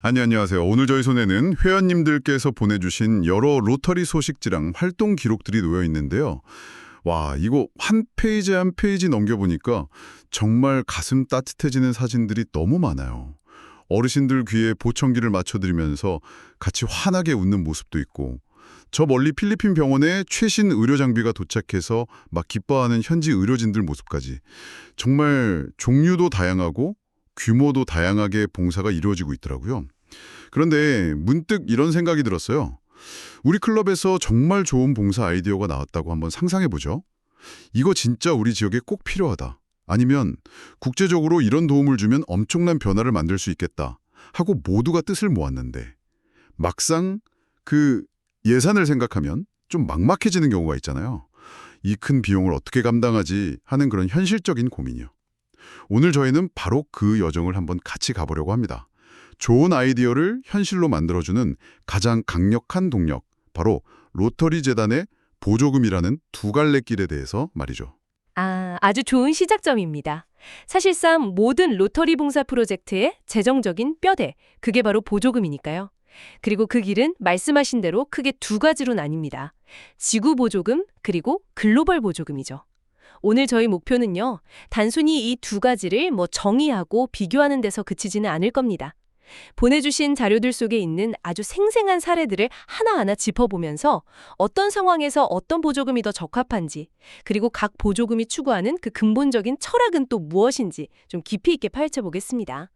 안녕하세요. 오늘 저희 손에는 회원님들께서 보내주신 여러 로터리 소식지랑 활동 기록들이 놓여 있는데요. 와, 이거 한 페이지 한 페이지 넘겨보니까 정말 가슴 따뜻해지는 사진들이 너무 많아요. 어르신들 귀에 보청기를 맞춰드리면서 같이 환하게 웃는 모습도 있고, 저 멀리 필리핀 병원에 최신 의료 장비가 도착해서 막 기뻐하는 현지 의료진들 모습까지 정말 종류도 다양하고 규모도 다양하게 봉사가 이루어지고 있더라고요. 그런데 문득 이런 생각이 들었어요. 우리 클럽에서 정말 좋은 봉사 아이디어가 나왔다고 한번 상상해보죠. 이거 진짜 우리 지역에 꼭 필요하다. 아니면 국제적으로 이런 도움을 주면 엄청난 변화를 만들 수 있겠다 하고 모두가 뜻을 모았는데 막상 그 예산을 생각하면 좀 막막해지는 경우가 있잖아요. 이 큰 비용을 어떻게 감당하지 하는 그런 현실적인 고민이요. 오늘 저희는 바로 그 여정을 한번 같이 가보려고 합니다. 좋은 아이디어를 현실로 만들어주는 가장 강력한 동력, 바로 로터리 재단의 보조금이라는 두 갈래 길에 대해서 말이죠. 아주 좋은 시작점입니다. 사실상 모든 로터리 봉사 프로젝트의 재정적인 뼈대, 그게 바로 보조금이니까요. 그리고 그 길은 말씀하신 대로 크게 두 가지로 나뉩니다. 지구 보조금, 그리고 글로벌 보조금이죠. 오늘 저희 목표는요, 단순히 이 두 가지를 정의하고 비교하는 데서 그치지는 않을 겁니다. 보내주신 자료들 속에 있는 아주 생생한 사례들을 하나하나 짚어보면서 어떤 상황에서 어떤 보조금이 더 적합한지, 그리고 각 보조금이 추구하는 그 근본적인 철학은 또 무엇인지 좀 깊이 있게 파헤쳐보겠습니다.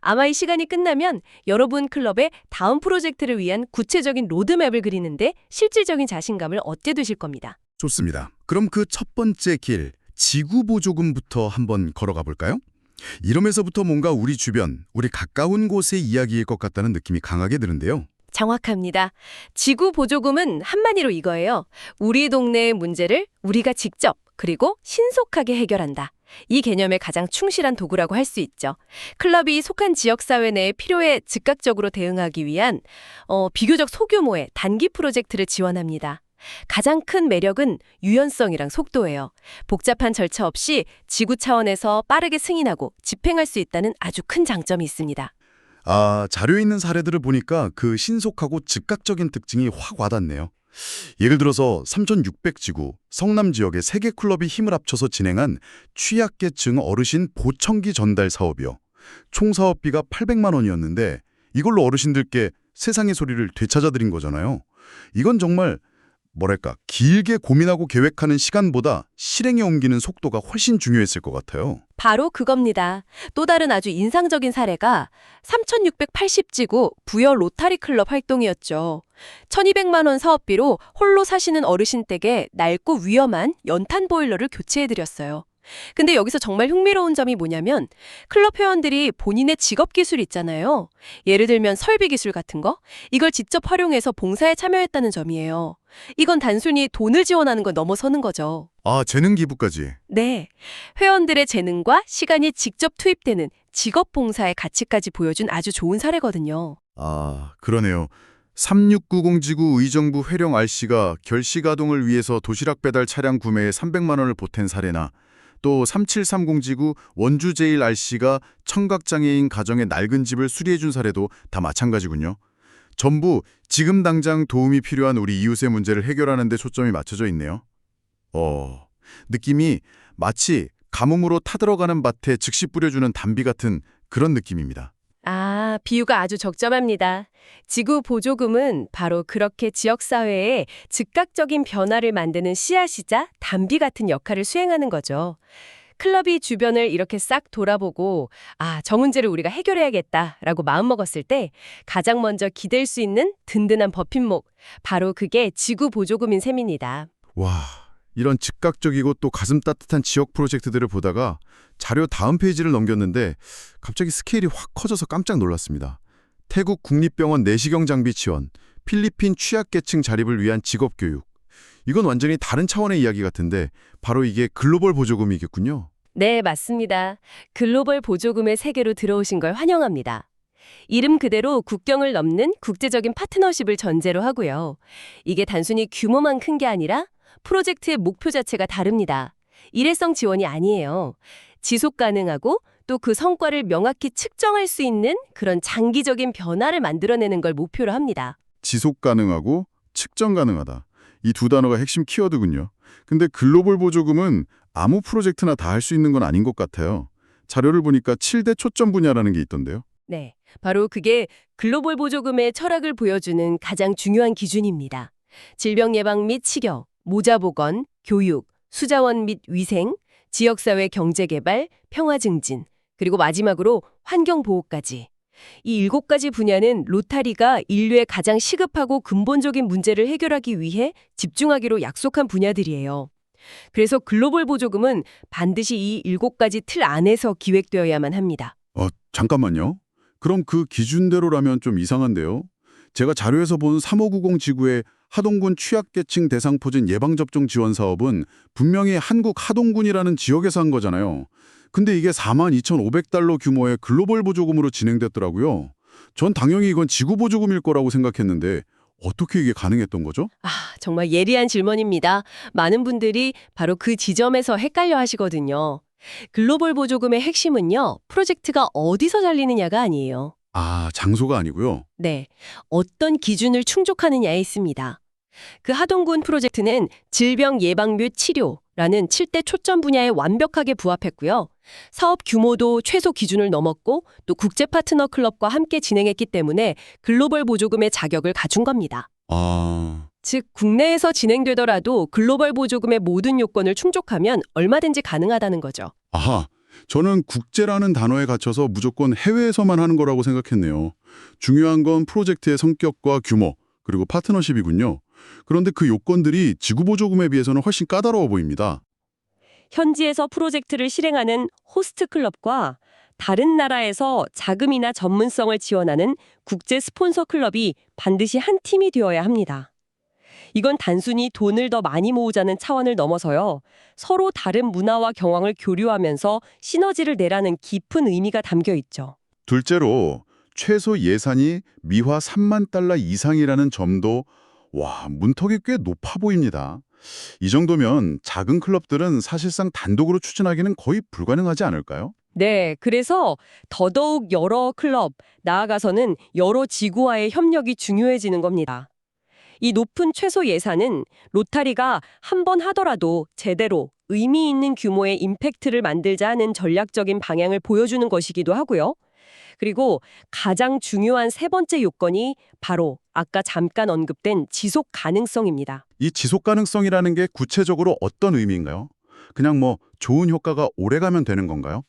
아마 이 시간이 끝나면 여러분 클럽의 다음 프로젝트를 위한 구체적인 로드맵을 그리는데 실질적인 자신감을 얻게 되실 겁니다. 좋습니다. 그럼 그 첫 번째 길, 지구 보조금부터 한번 걸어가 볼까요? 이러면서부터 뭔가 우리 주변, 우리 가까운 곳의 이야기일 것 같다는 느낌이 강하게 드는데요. 정확합니다. 지구 보조금은 한마디로 이거예요. 우리 동네의 문제를 우리가 직접 그리고 신속하게 해결한다. 이 개념에 가장 충실한 도구라고 할 수 있죠. 클럽이 속한 지역사회 내의 필요에 즉각적으로 대응하기 위한 비교적 소규모의 단기 프로젝트를 지원합니다. 가장 큰 매력은 유연성이랑 속도예요. 복잡한 절차 없이 지구 차원에서 빠르게 승인하고 집행할 수 있다는 아주 큰 장점이 있습니다. 자료에 있는 사례들을 보니까 그 신속하고 즉각적인 특징이 확 와닿네요. 예를 들어서 3600지구, 성남 지역의 3개 클럽이 힘을 합쳐서 진행한 취약계층 어르신 보청기 전달 사업이요. 총 사업비가 800만 원이었는데 이걸로 어르신들께 세상의 소리를 되찾아드린 거잖아요. 이건 정말 뭐랄까, 길게 고민하고 계획하는 시간보다 실행에 옮기는 속도가 훨씬 중요했을 것 같아요. 바로 그겁니다. 또 다른 아주 인상적인 사례가 3680지구 부여 로타리 클럽 활동이었죠. 1200만 원 사업비로 홀로 사시는 어르신 댁에 낡고 위험한 연탄 보일러를 교체해드렸어요. 근데 여기서 정말 흥미로운 점이 뭐냐면 클럽 회원들이 본인의 직업 기술 있잖아요. 예를 들면 설비 기술 같은 거? 이걸 직접 활용해서 봉사에 참여했다는 점이에요. 이건 단순히 돈을 지원하는 걸 넘어서는 거죠. 재능 기부까지. 네, 회원들의 재능과 시간이 직접 투입되는 직업 봉사의 가치까지 보여준 아주 좋은 사례거든요. 그러네요. 3690지구 의정부 회령 RC가 결식아동을 위해서 도시락 배달 차량 구매에 300만 원을 보탠 사례나 또 3730지구 원주 제일 RC가 청각장애인 가정의 낡은 집을 수리해준 사례도 다 마찬가지군요. 전부 지금 당장 도움이 필요한 우리 이웃의 문제를 해결하는 데 초점이 맞춰져 있네요. 느낌이 마치 가뭄으로 타들어가는 밭에 즉시 뿌려주는 단비 같은 그런 느낌입니다. 비유가 아주 적절합니다. 지구 보조금은 바로 그렇게 지역사회에 즉각적인 변화를 만드는 씨앗이자 단비 같은 역할을 수행하는 거죠. 클럽이 주변을 이렇게 싹 돌아보고 저 문제를 우리가 해결해야겠다라고 마음먹었을 때 가장 먼저 기댈 수 있는 든든한 버팀목, 바로 그게 지구 보조금인 셈입니다. 와, 이런 즉각적이고 또 가슴 따뜻한 지역 프로젝트들을 보다가 자료 다음 페이지를 넘겼는데 갑자기 스케일이 확 커져서 깜짝 놀랐습니다. 태국 국립병원 내시경 장비 지원, 필리핀 취약계층 자립을 위한 직업교육. 이건 완전히 다른 차원의 이야기 같은데 바로 이게 글로벌 보조금이겠군요. 네, 맞습니다. 글로벌 보조금의 세계로 들어오신 걸 환영합니다. 이름 그대로 국경을 넘는 국제적인 파트너십을 전제로 하고요. 이게 단순히 규모만 큰 게 아니라 프로젝트의 목표 자체가 다릅니다. 일회성 지원이 아니에요. 지속 가능하고 또 그 성과를 명확히 측정할 수 있는 그런 장기적인 변화를 만들어내는 걸 목표로 합니다. 지속 가능하고 측정 가능하다. 이 두 단어가 핵심 키워드군요. 근데 글로벌 보조금은 아무 프로젝트나 다 할 수 있는 건 아닌 것 같아요. 자료를 보니까 7대 초점 분야라는 게 있던데요. 네, 바로 그게 글로벌 보조금의 철학을 보여주는 가장 중요한 기준입니다. 질병 예방 및 치료, 모자 보건, 교육, 수자원 및 위생, 지역사회 경제개발, 평화 증진, 그리고 마지막으로 환경보호까지. 이 7가지 분야는 로타리가 인류의 가장 시급하고 근본적인 문제를 해결하기 위해 집중하기로 약속한 분야들이에요. 그래서 글로벌 보조금은 반드시 이 7가지 틀 안에서 기획되어야만 합니다. 잠깐만요. 그럼 그 기준대로라면 좀 이상한데요. 제가 자료에서 본 3590 지구의 하동군 취약계층 대상포진 예방접종 지원 사업은 분명히 한국 하동군이라는 지역에서 한 거잖아요. 근데 이게 42,500달러 규모의 글로벌 보조금으로 진행됐더라고요. 전 당연히 이건 지구 보조금일 거라고 생각했는데 어떻게 이게 가능했던 거죠? 정말 예리한 질문입니다. 많은 분들이 바로 그 지점에서 헷갈려 하시거든요. 글로벌 보조금의 핵심은요, 프로젝트가 어디서 잘리느냐가 아니에요. 장소가 아니고요. 네, 어떤 기준을 충족하느냐에 있습니다. 그 하동군 프로젝트는 질병 예방 및 치료라는 7대 초점 분야에 완벽하게 부합했고요. 사업 규모도 최소 기준을 넘었고 또 국제 파트너 클럽과 함께 진행했기 때문에 글로벌 보조금의 자격을 갖춘 겁니다. 즉, 국내에서 진행되더라도 글로벌 보조금의 모든 요건을 충족하면 얼마든지 가능하다는 거죠. 저는 국제라는 단어에 갇혀서 무조건 해외에서만 하는 거라고 생각했네요. 중요한 건 프로젝트의 성격과 규모, 그리고 파트너십이군요. 그런데 그 요건들이 지구 보조금에 비해서는 훨씬 까다로워 보입니다. 현지에서 프로젝트를 실행하는 호스트 클럽과 다른 나라에서 자금이나 전문성을 지원하는 국제 스폰서 클럽이 반드시 한 팀이 되어야 합니다. 이건 단순히 돈을 더 많이 모으자는 차원을 넘어서요. 서로 다른 문화와 경황을 교류하면서 시너지를 내라는 깊은 의미가 담겨 있죠. 둘째로 최소 예산이 미화 3만 달러 이상이라는 점도 문턱이 꽤 높아 보입니다. 이 정도면 작은 클럽들은 사실상 단독으로 추진하기는 거의 불가능하지 않을까요? 네, 그래서 더더욱 여러 클럽, 나아가서는 여러 지구와의 협력이 중요해지는 겁니다. 이 높은 최소 예산은 로타리가 한 번 하더라도 제대로 의미 있는 규모의 임팩트를 만들자 하는 전략적인 방향을 보여주는 것이기도 하고요. 그리고 가장 중요한 세 번째 요건이 바로 아까 잠깐 언급된 지속 가능성입니다. 이 지속 가능성이라는 게 구체적으로 어떤 의미인가요? 그냥 좋은 효과가 오래가면 되는 건가요?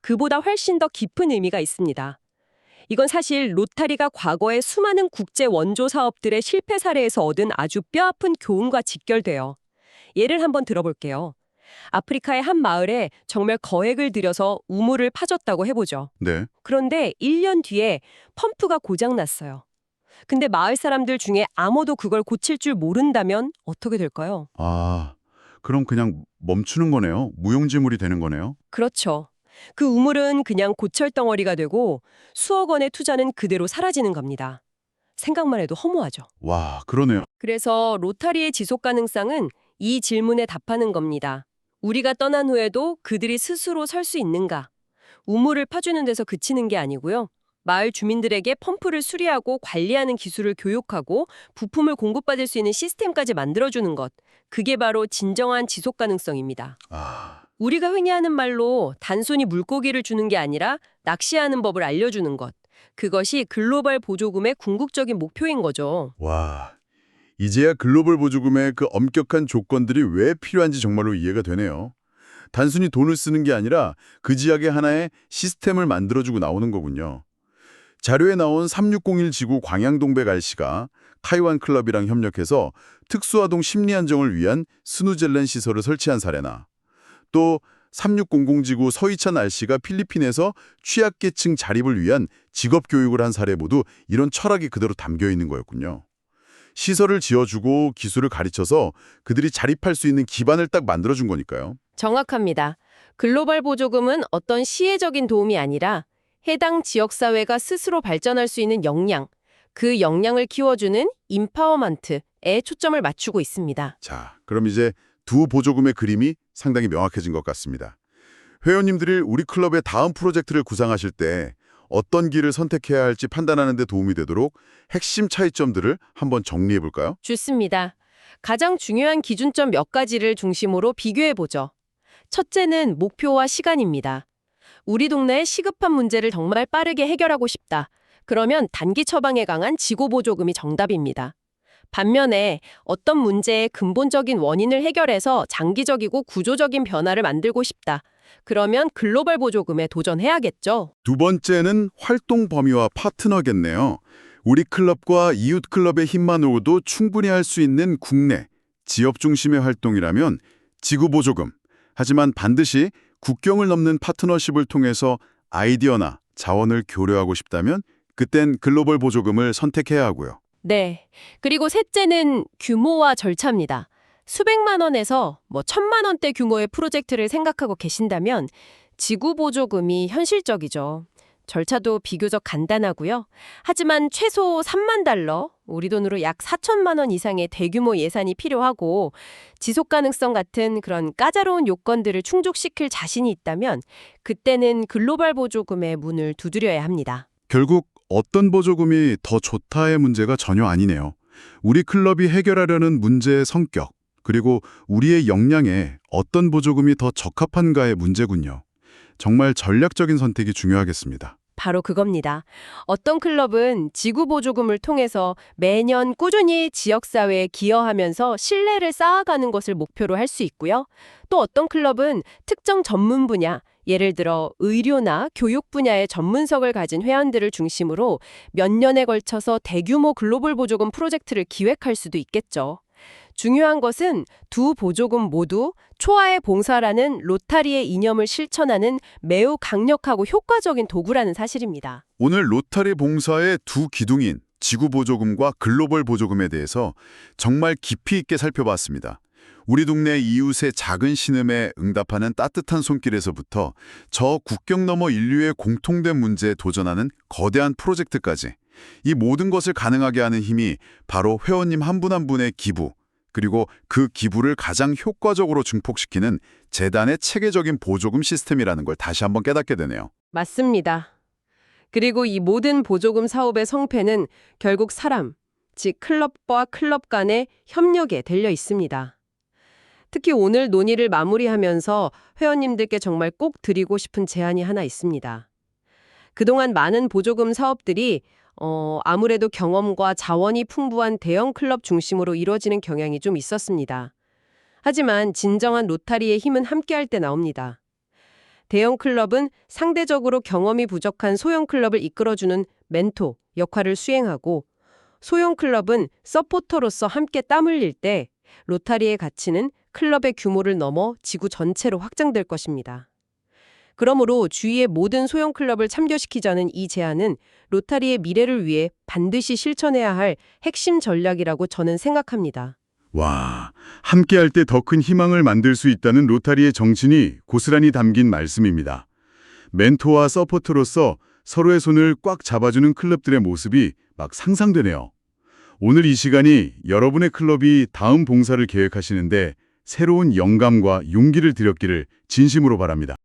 그보다 훨씬 더 깊은 의미가 있습니다. 이건 사실 로타리가 과거의 수많은 국제 원조 사업들의 실패 사례에서 얻은 아주 뼈아픈 교훈과 직결돼요. 예를 한번 들어볼게요. 아프리카의 한 마을에 정말 거액을 들여서 우물을 파줬다고 해보죠. 네. 그런데 1년 뒤에 펌프가 고장났어요. 근데 마을 사람들 중에 아무도 그걸 고칠 줄 모른다면 어떻게 될까요? 그럼 그냥 멈추는 거네요. 무용지물이 되는 거네요. 그렇죠. 그 우물은 그냥 고철덩어리가 되고 수억 원의 투자는 그대로 사라지는 겁니다. 생각만 해도 허무하죠. 그러네요. 그래서 로타리의 지속 가능성은 이 질문에 답하는 겁니다. 우리가 떠난 후에도 그들이 스스로 설 수 있는가? 우물을 파주는 데서 그치는 게 아니고요. 마을 주민들에게 펌프를 수리하고 관리하는 기술을 교육하고 부품을 공급받을 수 있는 시스템까지 만들어주는 것. 그게 바로 진정한 지속 가능성입니다. 우리가 흔히 하는 말로 단순히 물고기를 주는 게 아니라 낚시하는 법을 알려주는 것. 그것이 글로벌 보조금의 궁극적인 목표인 거죠. 이제야 글로벌 보조금의 그 엄격한 조건들이 왜 필요한지 정말로 이해가 되네요. 단순히 돈을 쓰는 게 아니라 그 지역의 하나의 시스템을 만들어주고 나오는 거군요. 자료에 나온 3601 지구 광양동백 RC가 카이완 클럽이랑 협력해서 특수아동 심리 안정을 위한 스누젤렌 시설을 설치한 사례나 또 3600 지구 서희찬 RC가 필리핀에서 취약계층 자립을 위한 직업 교육을 한 사례 모두 이런 철학이 그대로 담겨 있는 거였군요. 시설을 지어주고 기술을 가르쳐서 그들이 자립할 수 있는 기반을 딱 만들어준 거니까요. 정확합니다. 글로벌 보조금은 어떤 시혜적인 도움이 아니라 해당 지역사회가 스스로 발전할 수 있는 역량, 그 역량을 키워주는 임파워먼트에 초점을 맞추고 있습니다. 자, 그럼 이제 두 보조금의 그림이 상당히 명확해진 것 같습니다. 회원님들이 우리 클럽의 다음 프로젝트를 구상하실 때 어떤 길을 선택해야 할지 판단하는 데 도움이 되도록 핵심 차이점들을 한번 정리해 볼까요? 좋습니다. 가장 중요한 기준점 몇 가지를 중심으로 비교해 보죠. 첫째는 목표와 시간입니다. 우리 동네의 시급한 문제를 정말 빠르게 해결하고 싶다. 그러면 단기 처방에 강한 지구보조금이 정답입니다. 반면에 어떤 문제의 근본적인 원인을 해결해서 장기적이고 구조적인 변화를 만들고 싶다. 그러면 글로벌 보조금에 도전해야겠죠. 두 번째는 활동 범위와 파트너겠네요. 우리 클럽과 이웃 클럽의 힘만으로도 충분히 할 수 있는 국내, 지역 중심의 활동이라면 지구보조금. 하지만 반드시 국경을 넘는 파트너십을 통해서 아이디어나 자원을 교류하고 싶다면 그땐 글로벌 보조금을 선택해야 하고요. 네. 그리고 셋째는 규모와 절차입니다. 수백만 원에서 1,000만 원대 규모의 프로젝트를 생각하고 계신다면 지구보조금이 현실적이죠. 절차도 비교적 간단하고요. 하지만 최소 3만 달러, 우리 돈으로 약 4천만 원 이상의 대규모 예산이 필요하고 지속 가능성 같은 그런 까다로운 요건들을 충족시킬 자신이 있다면 그때는 글로벌 보조금의 문을 두드려야 합니다. 결국 어떤 보조금이 더 좋다의 문제가 전혀 아니네요. 우리 클럽이 해결하려는 문제의 성격, 그리고 우리의 역량에 어떤 보조금이 더 적합한가의 문제군요. 정말 전략적인 선택이 중요하겠습니다. 바로 그겁니다. 어떤 클럽은 지구보조금을 통해서 매년 꾸준히 지역사회에 기여하면서 신뢰를 쌓아가는 것을 목표로 할 수 있고요. 또 어떤 클럽은 특정 전문 분야, 예를 들어 의료나 교육 분야의 전문성을 가진 회원들을 중심으로 몇 년에 걸쳐서 대규모 글로벌 보조금 프로젝트를 기획할 수도 있겠죠. 중요한 것은 두 보조금 모두 초아의 봉사라는 로타리의 이념을 실천하는 매우 강력하고 효과적인 도구라는 사실입니다. 오늘 로타리 봉사의 두 기둥인 지구보조금과 글로벌 보조금에 대해서 정말 깊이 있게 살펴봤습니다. 우리 동네 이웃의 작은 신음에 응답하는 따뜻한 손길에서부터 저 국경 너머 인류의 공통된 문제에 도전하는 거대한 프로젝트까지 이 모든 것을 가능하게 하는 힘이 바로 회원님 한 분 한 분의 기부, 그리고 그 기부를 가장 효과적으로 증폭시키는 재단의 체계적인 보조금 시스템이라는 걸 다시 한번 깨닫게 되네요. 맞습니다. 그리고 이 모든 보조금 사업의 성패는 결국 사람, 즉 클럽과 클럽 간의 협력에 달려 있습니다. 특히 오늘 논의를 마무리하면서 회원님들께 정말 꼭 드리고 싶은 제안이 하나 있습니다. 그동안 많은 보조금 사업들이 아무래도 경험과 자원이 풍부한 대형 클럽 중심으로 이루어지는 경향이 좀 있었습니다. 하지만 진정한 로타리의 힘은 함께할 때 나옵니다. 대형 클럽은 상대적으로 경험이 부족한 소형 클럽을 이끌어주는 멘토 역할을 수행하고 소형 클럽은 서포터로서 함께 땀 흘릴 때 로타리의 가치는 클럽의 규모를 넘어 지구 전체로 확장될 것입니다. 그러므로 주위의 모든 소형 클럽을 참여시키자는 이 제안은 로타리의 미래를 위해 반드시 실천해야 할 핵심 전략이라고 저는 생각합니다. 와, 함께할 때 더 큰 희망을 만들 수 있다는 로타리의 정신이 고스란히 담긴 말씀입니다. 멘토와 서포터로서 서로의 손을 꽉 잡아주는 클럽들의 모습이 막 상상되네요. 오늘 이 시간이 여러분의 클럽이 다음 봉사를 계획하시는데 새로운 영감과 용기를 드렸기를 진심으로 바랍니다.